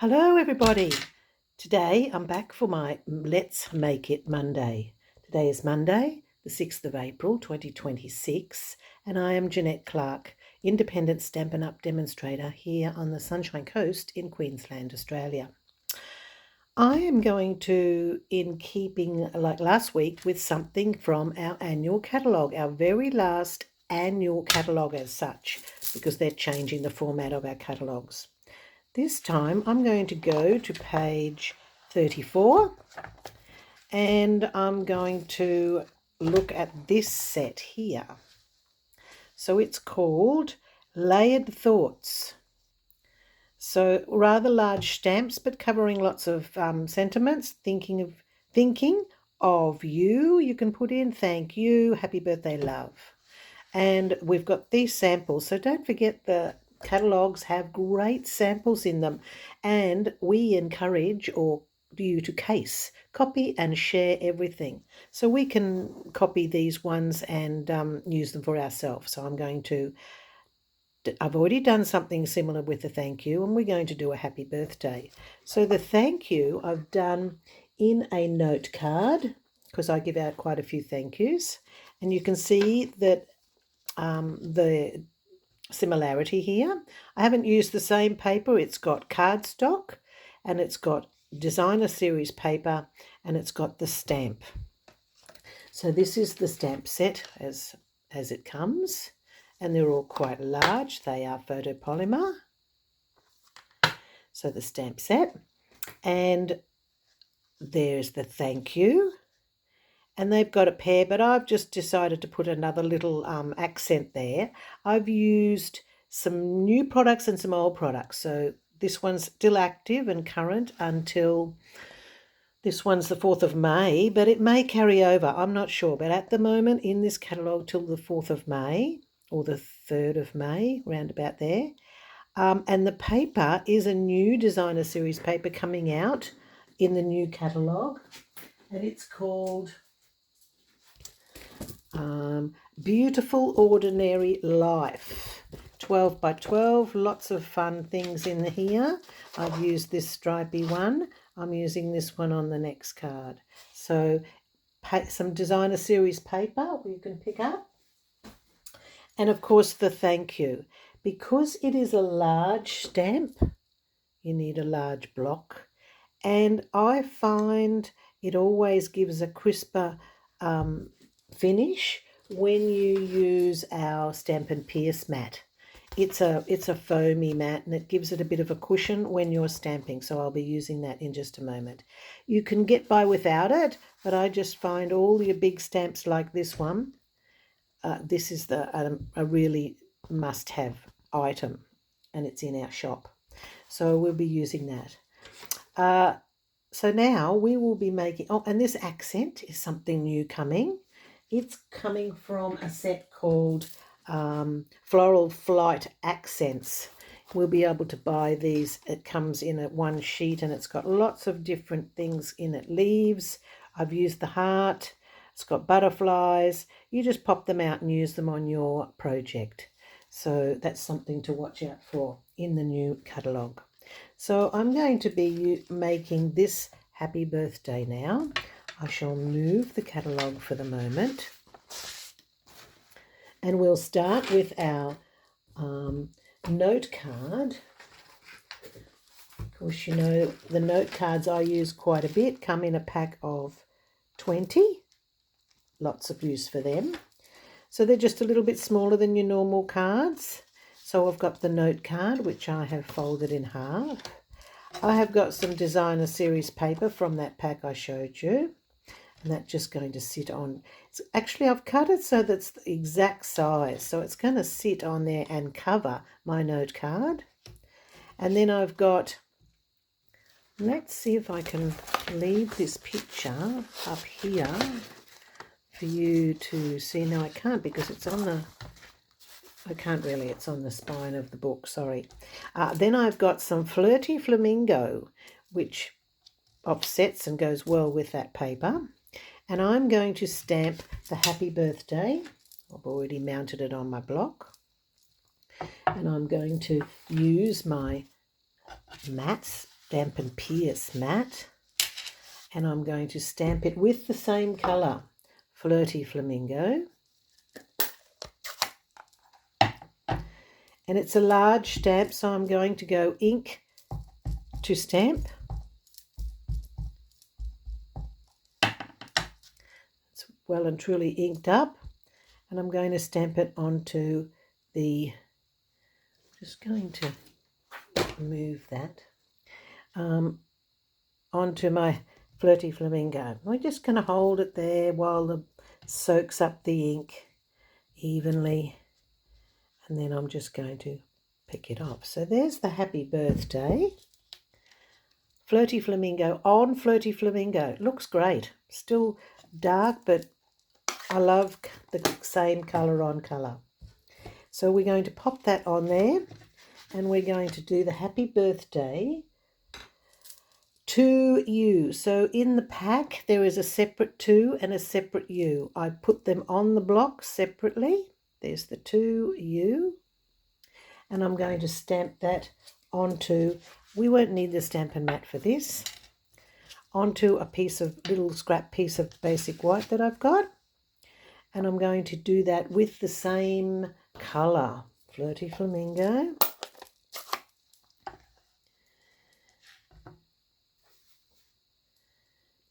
Hello, everybody. Today I'm back for my Let's Make It Monday. Today is Monday, the 6th of April 2026, and I am Jeanette Clark, independent Stampin' Up! Demonstrator here on the Sunshine Coast in Queensland, Australia. I am going to, in keeping like last week, with something from our annual catalogue, our very last annual catalogue as such, because they're changing the format of our catalogues. This time I'm going to go to page 34 and I'm going to look at this set here. So it's called Layered Thoughts. So rather large stamps, but covering lots of sentiments, thinking of you. You can put in thank you, happy birthday, love. And we've got these samples, so don't forget the catalogues have great samples in them, and we encourage you to copy and share everything. So we can copy these ones and use them for ourselves. So I've already done something similar with the thank you, and we're going to do a happy birthday. So the thank you I've done in a note card, because I give out quite a few thank yous, and you can see that the similarity here. I haven't used the same paper. It's got cardstock and it's got designer series paper and it's got the stamp. So this is the stamp set as it comes, and they're all quite large. They are photopolymer. So the stamp set, and there's the thank you. And they've got a pair, but I've just decided to put another little accent there. I've used some new products and some old products. So this one's still active and current until this one's the 4th of May, but it may carry over. I'm not sure. But at the moment in this catalogue till the 4th of May or the 3rd of May, round about there. And the paper is a new designer series paper coming out in the new catalogue. And it's called Beautiful Ordinary Life, 12 by 12, lots of fun things in here. I've used this stripy one. I'm using this one on the next card. So some designer series paper you can pick up. And of course the thank you. Because it is a large stamp, you need a large block. And I find it always gives a crisper finish when you use our Stampin' Pierce mat. It's a foamy mat and it gives it a bit of a cushion when you're stamping, so I'll be using that in just a moment. You can get by without it, but I just find all your big stamps like this one, this is a really must-have item, and it's in our shop. So we'll be using that. So now we will be making, and this accent is something new coming. It's coming from a set called Floral Flight Accents. We'll be able to buy these. It comes in at one sheet and it's got lots of different things in it. Leaves, I've used the heart, it's got butterflies. You just pop them out and use them on your project. So that's something to watch out for in the new catalogue. So I'm going to be making this happy birthday now. I shall move the catalogue for the moment. And we'll start with our note card. Of course, you know the note cards I use quite a bit, come in a pack of 20. Lots of use for them. So they're just a little bit smaller than your normal cards. So I've got the note card, which I have folded in half. I have got some designer series paper from that pack I showed you. And that's just going to sit on. Actually, I've cut it so that's the exact size. So it's going to sit on there and cover my note card. And then I've got, let's see if I can leave this picture up here for you to see. No, I can't because it's on the, I can't really, it's on the spine of the book, sorry. Then I've got some Flirty Flamingo, which offsets and goes well with that paper. And I'm going to stamp the happy birthday. I've already mounted it on my block. And I'm going to use my mats Stampin' Pierce matte, and I'm going to stamp it with the same colour, Flirty Flamingo. And it's a large stamp, so I'm going to go ink to stamp. It's well and truly inked up, and I'm going to stamp it onto the, just going to move that, onto my Flirty Flamingo. We're just going to hold it there while it soaks up the ink evenly, and then I'm just going to pick it off. So there's the Happy Birthday. Flirty Flamingo on Flirty Flamingo. It looks great. Still dark, but I love the same colour on colour. So we're going to pop that on there, and we're going to do the Happy Birthday to you. So in the pack there is a separate to and a separate you. I put them on the block separately. There's the to you, and I'm going to stamp that onto, we won't need the Stampin' Mat for this, onto a little scrap piece of basic white that I've got, and I'm going to do that with the same colour, Flirty Flamingo.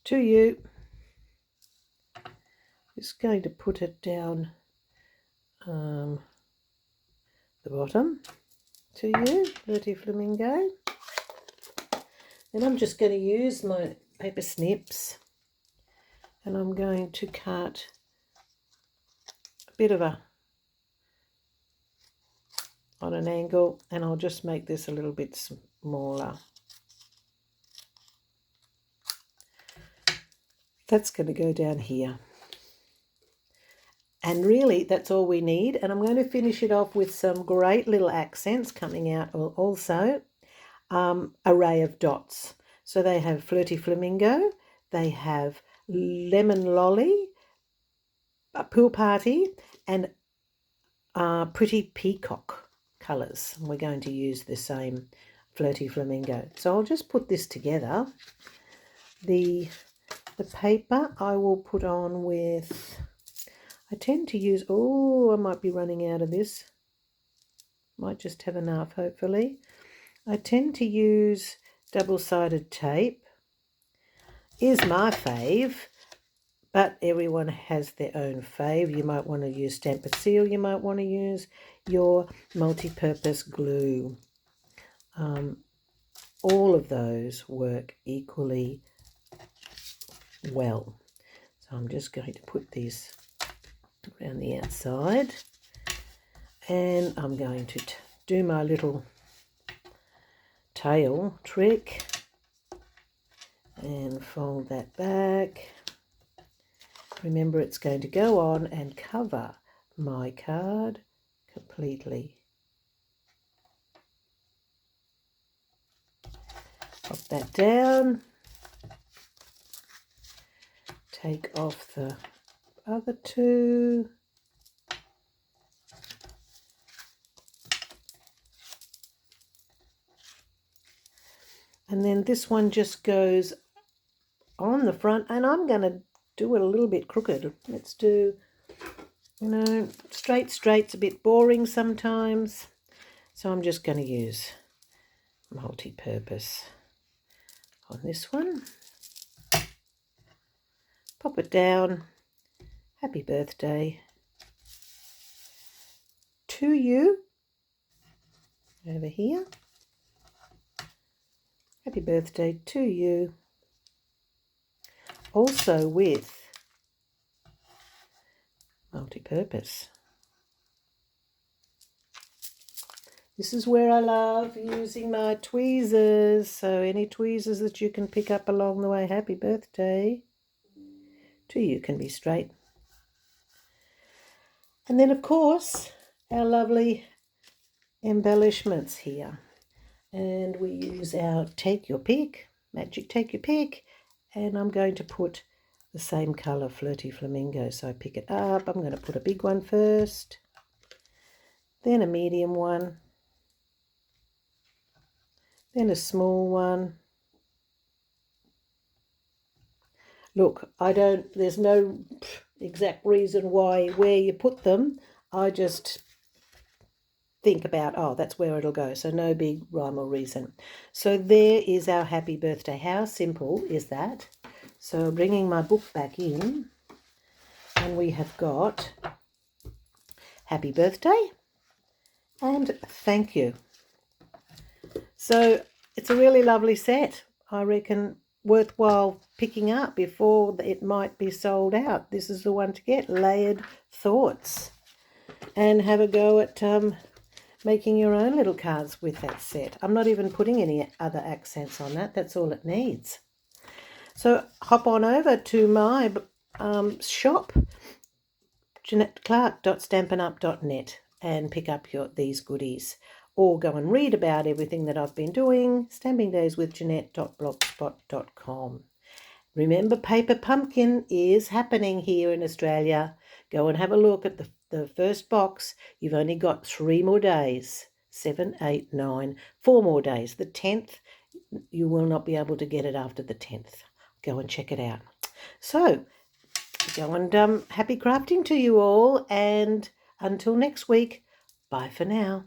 To you. Just going to put it down the bottom. To you, Flirty Flamingo. Then I'm just going to use my paper snips, and I'm going to cut a bit of on an angle, and I'll just make this a little bit smaller. That's going to go down here. And really, that's all we need. And I'm going to finish it off with some great little accents coming out also. Array of dots. So they have Flirty Flamingo, they have Lemon Lolly, a Pool Party, and Pretty Peacock colours. And we're going to use the same Flirty Flamingo. So I'll just put this together. The paper I will put on with, I tend to use, I might be running out of this. Might just have enough, hopefully. I tend to use double-sided tape. Is my fave, but everyone has their own fave. You might want to use Stampin' Seal. You might want to use your multi-purpose glue. All of those work equally well. So I'm just going to put these around the outside, and I'm going to do my little tail trick and fold that back. Remember, it's going to go on and cover my card completely. Pop that down. Take off the other two. And then this one just goes on the front, and I'm going to do it a little bit crooked. Let's do, straight's a bit boring sometimes. So I'm just going to use multi-purpose on this one. Pop it down. Happy birthday to you. Over here. Happy birthday to you. Also with multi-purpose. This is where I love using my tweezers. So any tweezers that you can pick up along the way, happy birthday to you, can be straight. And then, of course, our lovely embellishments here. And we use our Take Your Pick, Magic Take Your Pick. And I'm going to put the same colour, Flirty Flamingo. So I pick it up. I'm going to put a big one first, then a medium one, then a small one, Look, there's no exact reason where you put them. I just think about, oh, that's where it'll go. So no big rhyme or reason. So there is our happy birthday. How simple is that? So bringing my book back in, and we have got happy birthday and thank you. So it's a really lovely set. I reckon worthwhile picking up before it might be sold out. This is the one to get, Layered Thoughts. And have a go at making your own little cards with that set. I'm not even putting any other accents on that. That's all it needs. So hop on over to my shop, JeanetteClark.stampinup.net, and pick up these goodies. Or go and read about everything that I've been doing, stampingdayswithjeanette.blogspot.com. Remember, Paper Pumpkin is happening here in Australia. Go and have a look at the first box. You've only got 3 more days. 7, 8, 9, 4 more days. The 10th, you will not be able to get it after the 10th. Go and check it out. So, go and happy crafting to you all. And until next week, bye for now.